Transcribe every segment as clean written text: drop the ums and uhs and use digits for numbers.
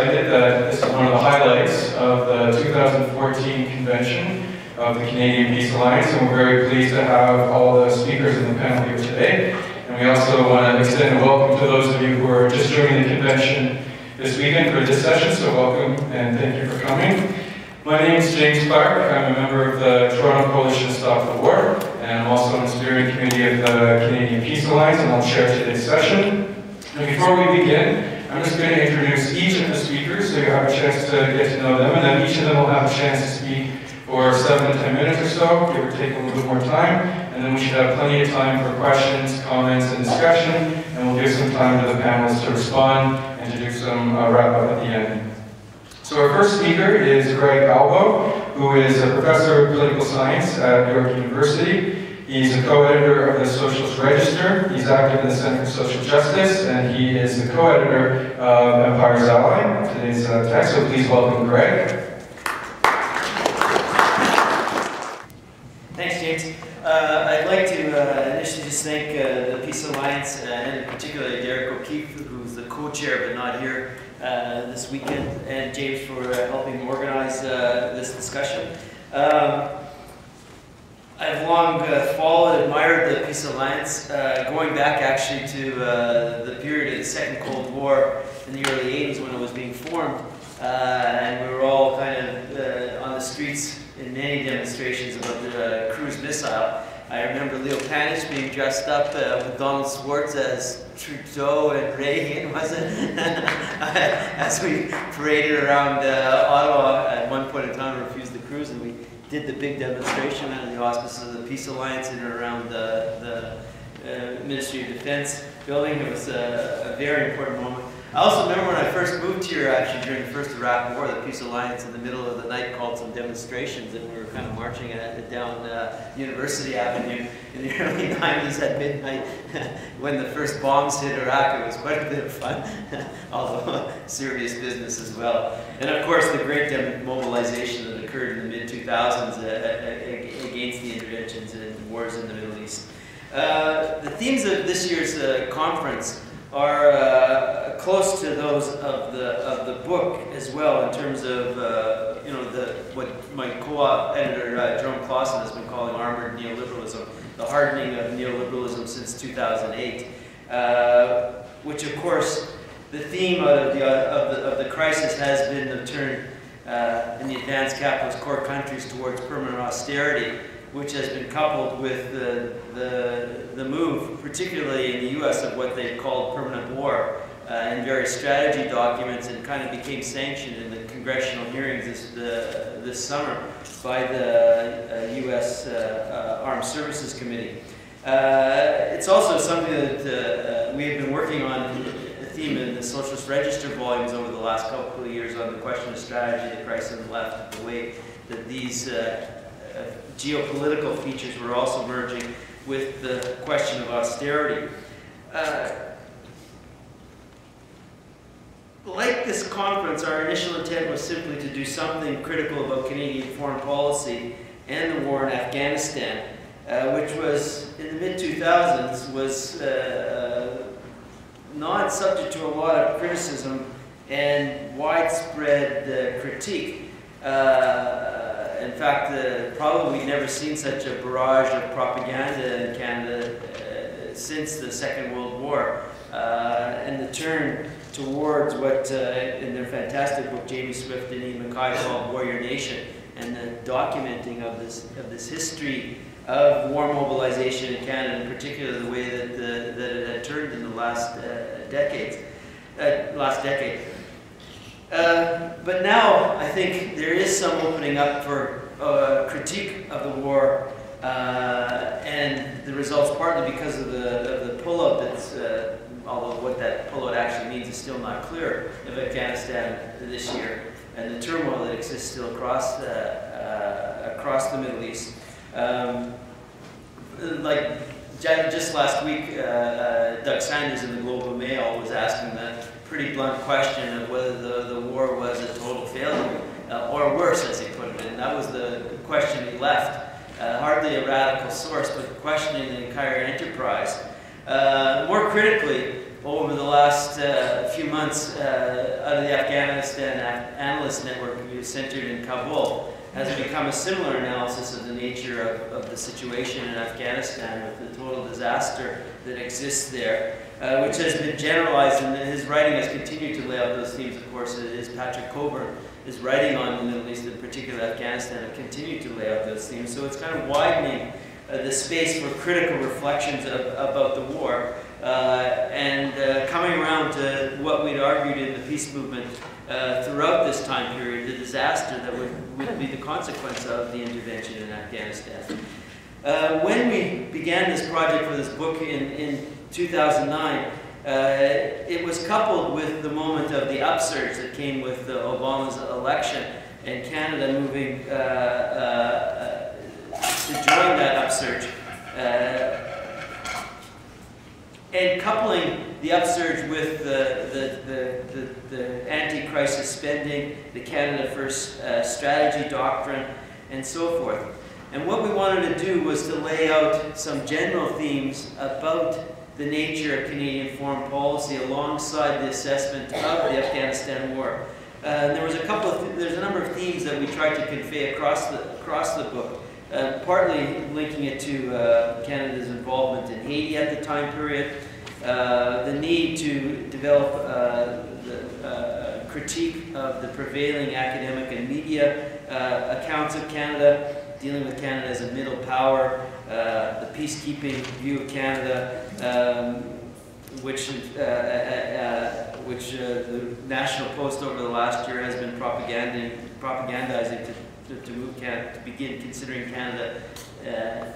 excited that this is one of the highlights of the 2014 convention of the Canadian Peace Alliance, and we're very pleased to have all the speakers in the panel here today. And we also want to extend a welcome to those of you who are just joining the convention this weekend for this session, so welcome and thank you for coming. My name is James Clark. I'm a member of the Toronto Coalition to Stop the War, and I'm also on the steering committee of the Canadian Peace Alliance, and I'll chair today's session. And before we begin, I'm just going to introduce each of the speakers so you have a chance to get to know them, and then each of them will have a chance to speak for 7 to 10 minutes or so, give or take a little bit more time, and then we should have plenty of time for questions, comments, and discussion, and we'll give some time to the panelists to respond and to do some wrap-up at the end. So our first speaker is Greg Albo, who is a professor of political science at York University. He's a co-editor of the Socialist Register. He's active in the Center for Social Justice, and he is the co-editor of Empire's Ally, today's text. So please welcome Greg. Thanks, James. I'd like to initially just thank the Peace Alliance, and in particular Derek O'Keefe, who's the co-chair but not here this weekend, and James for helping organize this discussion. I've long followed and admired the Peace Alliance, going back actually to the period of the Second Cold War in the early 80s when it was being formed, and we were all kind of on the streets in many demonstrations about the cruise missile. I remember Leo Panitch being dressed up with Donald Swartz as Trudeau and Reagan, was it? As we paraded around Ottawa at one point in time, refused the cruise, and we did the big demonstration under the auspices of the Peace Alliance in and around the Ministry of Defense building. It was a very important moment. I also remember when I first moved here, actually during the first Iraq War, the Peace Alliance in the middle of the night called some demonstrations, and we were kind of marching down University Avenue in the early 90s at midnight when the first bombs hit Iraq. It was quite a bit of fun, although serious business as well. And of course, the great mobilization that occurred in the mid-2000s against the interventions and wars in the Middle East. The themes of this year's conference are close to those of the book as well, in terms of what my co-editor Jerome Clausen has been calling armored neoliberalism, the hardening of neoliberalism since 2008, which of course the theme of the crisis has been the turn in the advanced capitalist core countries towards permanent austerity, which has been coupled with the move, particularly in the U.S., of what they've called permanent war in various strategy documents, and kind of became sanctioned in the congressional hearings this summer by the U.S. Armed Services Committee. It's also something that we have been working on, a theme in the Socialist Register volumes over the last couple of years, on the question of strategy, the crisis on the left, the way that these geopolitical features were also merging with the question of austerity. Like this conference, our initial intent was simply to do something critical about Canadian foreign policy and the war in Afghanistan, which was, in the mid-2000s, was not subject to a lot of criticism and widespread critique. In fact, probably we've never seen such a barrage of propaganda in Canada since the Second World War, and the turn towards what, in their fantastic book, Jamie Swift and Ian Mackay called Warrior Nation, and the documenting of this history of war mobilization in Canada, in particular the way that it had turned in the last decade. But now I think there is some opening up for critique of the war, and the results partly because of the pullout that's, although what that pullout actually means is still not clear, of Afghanistan this year, and the turmoil that exists still across the Middle East. Like just last week, Doug Sanders in the Globe and Mail was asking that pretty blunt question of whether the war was a total failure, or worse, as he put it. And that was the question he left. Hardly a radical source, but questioning the entire enterprise. More critically, over the last few months out of the Afghanistan Analyst Network centered in Kabul has become a similar analysis of the nature of the situation in Afghanistan with the total disaster that exists there, which has been generalized, and his writing has continued to lay out those themes. Of course, it is Patrick Coburn. His writing on the Middle East, in particular Afghanistan, have continued to lay out those themes. So it's kind of widening the space for critical reflections about the war, and coming around to what we'd argued in the peace movement throughout this time period, the disaster that would be the consequence of the intervention in Afghanistan. When we began this project for this book in 2009, it was coupled with the moment of the upsurge that came with Obama's election and Canada moving to join that upsurge, and coupling the upsurge with the anti-crisis spending, the Canada First strategy doctrine, and so forth. And what we wanted to do was to lay out some general themes about the nature of Canadian foreign policy alongside the assessment of the Afghanistan war. There's a number of themes that we tried to convey across the book, partly linking it to Canada's involvement in Haiti at the time period, the need to develop the critique of the prevailing academic and media accounts of Canada, dealing with Canada as a middle power, the peacekeeping view of Canada, which the National Post over the last year has been propagandizing to move Canada, to begin considering Canada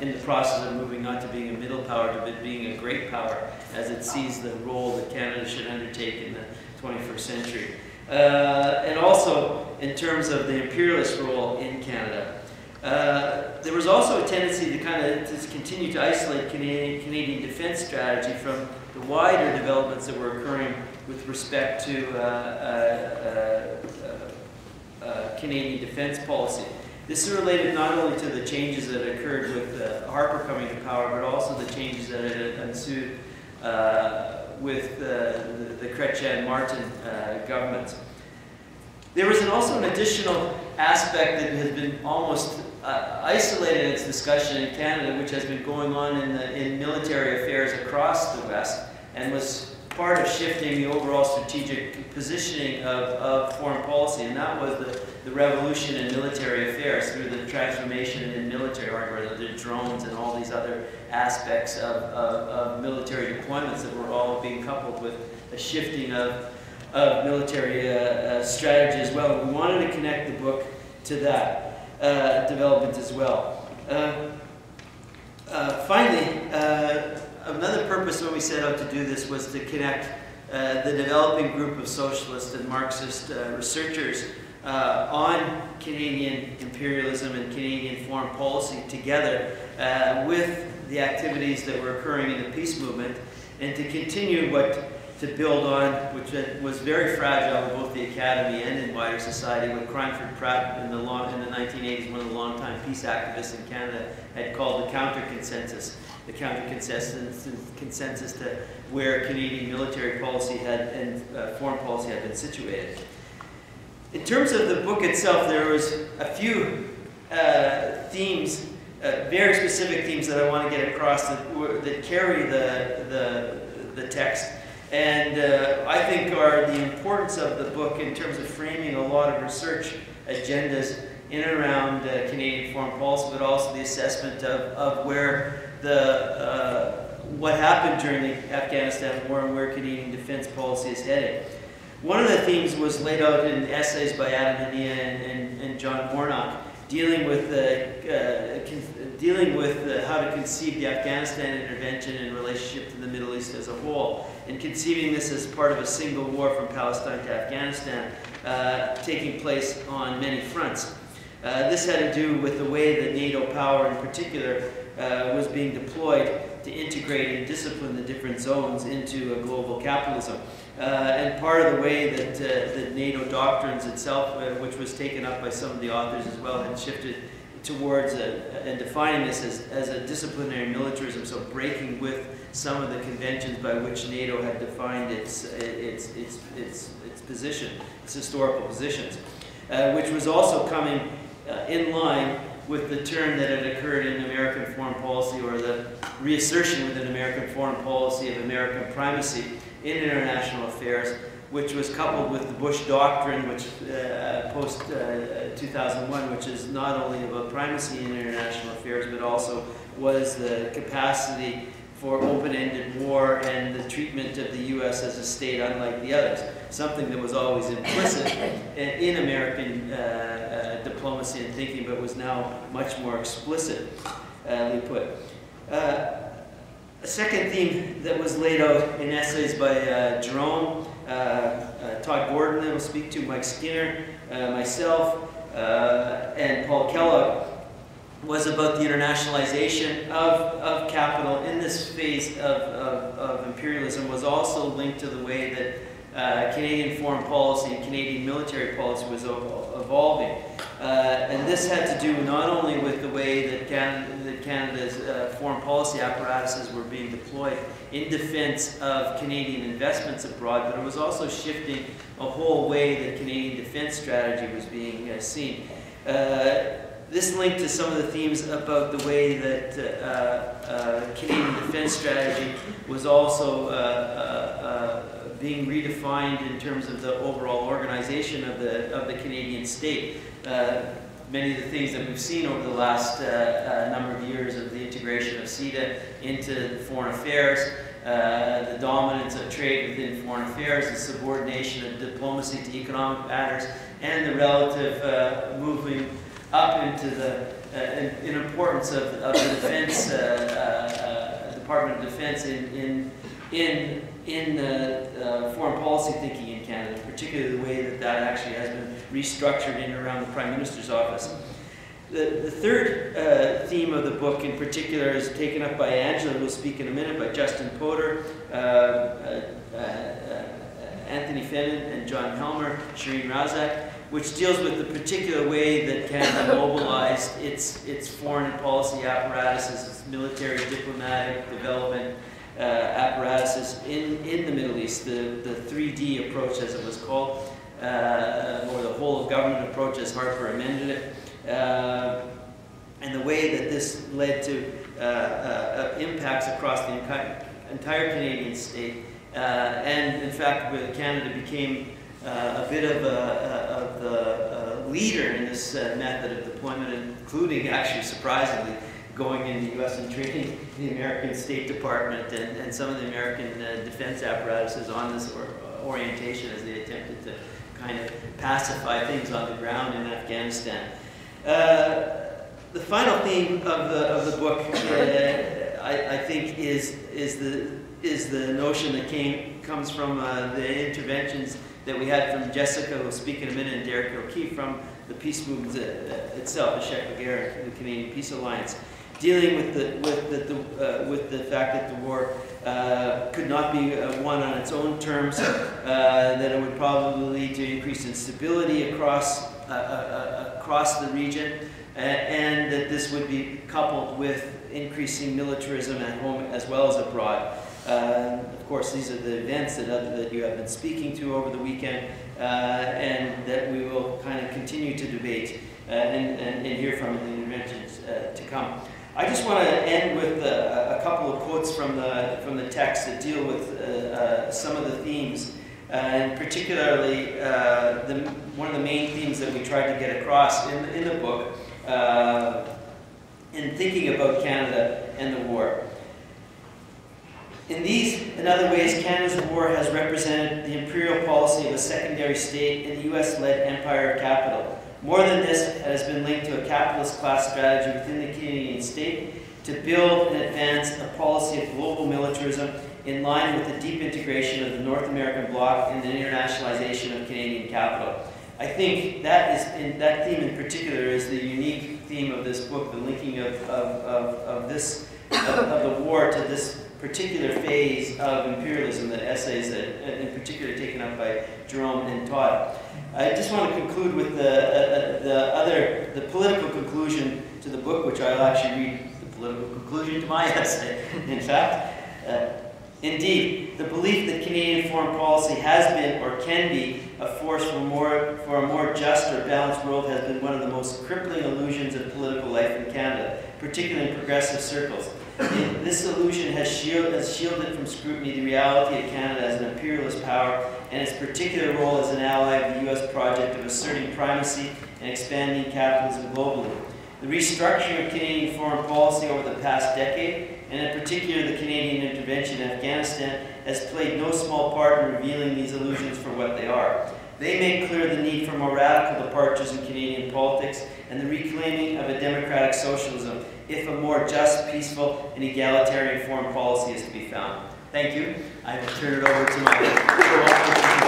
in the process of moving not to being a middle power to being a great power, as it sees the role that Canada should undertake in the 21st century. And also in terms of the imperialist role in Canada. There was also a tendency to continue to isolate Canadian defense strategy from the wider developments that were occurring with respect to Canadian defense policy. This is related not only to the changes that occurred with Harper coming to power, but also the changes that had ensued with the Chrétien-Martin government. There was also an additional aspect that has been almost isolated in its discussion in Canada, which has been going on in military affairs across the West, and was part of shifting the overall strategic positioning of foreign policy, and that was the revolution in military affairs through the transformation in military hardware, the drones and all these other aspects of military deployments that were all being coupled with a shifting of military strategy as well. We wanted to connect the book to that development as well. Finally, another purpose when we set out to do this was to connect the developing group of socialist and Marxist researchers on Canadian imperialism and Canadian foreign policy together with the activities that were occurring in the peace movement, and to continue to build on, which was very fragile in both the academy and in wider society, what Cranford Pratt in the 1980s, one of the longtime peace activists in Canada, had called the counter-consensus. The counter-consensus to where Canadian military policy and foreign policy had been situated. In terms of the book itself, there was a few themes, very specific themes that I want to get across that carry the text, and I think are the importance of the book in terms of framing a lot of research agendas in and around Canadian foreign policy, but also the assessment of where what happened during the Afghanistan war and where Canadian defense policy is headed. One of the themes was laid out in essays by Adam Hania and John Warnock, dealing with how to conceive the Afghanistan intervention in relationship to the Middle East as a whole, and conceiving this as part of a single war from Palestine to Afghanistan, taking place on many fronts. This had to do with the way that NATO power in particular was being deployed to integrate and discipline the different zones into a global capitalism. And part of the way that the NATO doctrines itself, which was taken up by some of the authors as well, had shifted towards and defining this as a disciplinary militarism, so breaking with some of the conventions by which NATO had defined its position, its historical positions, which was also coming in line with the turn that had occurred in American foreign policy, or the reassertion within American foreign policy of American primacy in international affairs, which was coupled with the Bush Doctrine, which post 2001, which is not only about primacy in international affairs, but also was the capacity for open-ended war and the treatment of the U.S. as a state unlike the others, something that was always implicit in American diplomacy and thinking, but was now much more explicitly put. A second theme that was laid out in essays by Jerome, Todd Gordon, I will speak to, Mike Skinner, myself, and Paul Kellogg, was about the internationalization of capital in this phase of imperialism, was also linked to the way that Canadian foreign policy and Canadian military policy was evolving. And this had to do not only with the way that Canada's foreign policy apparatuses were being deployed in defense of Canadian investments abroad, but it was also shifting a whole way that Canadian defense strategy was being seen. This linked to some of the themes about the way that Canadian defense strategy was also being redefined in terms of the overall organization of the Canadian state. Many of the things that we've seen over the last number of years of the integration of CETA into foreign affairs, the dominance of trade within foreign affairs, the subordination of diplomacy to economic matters, and the relative moving up into the importance of the defense, Department of Defense in foreign policy thinking in Canada, particularly the way that actually has been restructured in and around the Prime Minister's office. The third theme of the book in particular is taken up by Angela, who will speak in a minute, by Justin Potter, Anthony Fenton, and John Helmer, Shireen Razak, which deals with the particular way that Canada mobilized its foreign policy apparatuses, its military, diplomatic, development apparatuses in the Middle East, the 3D approach as it was called, or the whole of government approach as Harper amended it, and the way that this led to impacts across the entire Canadian state, and in fact Canada became a bit of the leader in this method of deployment, including, actually surprisingly, going in the U.S. and training the American State Department and some of the American defense apparatuses on this orientation as they attempted to kind of pacify things on the ground in Afghanistan. The final theme of the book, I think, is the notion that comes from the interventions that we had from Jessica, who will speak in a minute, and Derek O'Keefe from the peace movement itself, the Cheikh Bagheera, the Canadian Peace Alliance, dealing with the fact that the war could not be won on its own terms, that it would probably lead to increased instability across the region, and that this would be coupled with increasing militarism at home as well as abroad. Of course, these are the events that you have been speaking to over the weekend, and that we will kind of continue to debate and hear from in the interventions to come. I just want to end with a couple of quotes from the text that deal with some of the themes, and particularly one of the main themes that we tried to get across in the book in thinking about Canada and the war. In these and other ways, Canada's war has represented the imperial policy of a secondary state in the US-led empire of capital. More than this, it has been linked to a capitalist class strategy within the Canadian state to build and advance a policy of global militarism in line with the deep integration of the North American bloc and the internationalization of Canadian capital. I think that theme in particular is the unique theme of this book, the linking of this of the war to this particular phase of imperialism, the essays that in particular taken up by Jerome and Todd. I just want to conclude with the political conclusion to the book, which I'll actually read the political conclusion to my essay, in fact. Indeed, the belief that Canadian foreign policy has been or can be a force for a more just or balanced world has been one of the most crippling illusions of political life in Canada, particularly in progressive circles. This illusion has shielded from scrutiny the reality of Canada as an imperialist power and its particular role as an ally of the U.S. project of asserting primacy and expanding capitalism globally. The restructuring of Canadian foreign policy over the past decade, and in particular the Canadian intervention in Afghanistan, has played no small part in revealing these illusions for what they are. They make clear the need for more radical departures in Canadian politics and the reclaiming of a democratic socialism if a more just, peaceful, and egalitarian foreign policy is to be found. Thank you. I will turn it over to my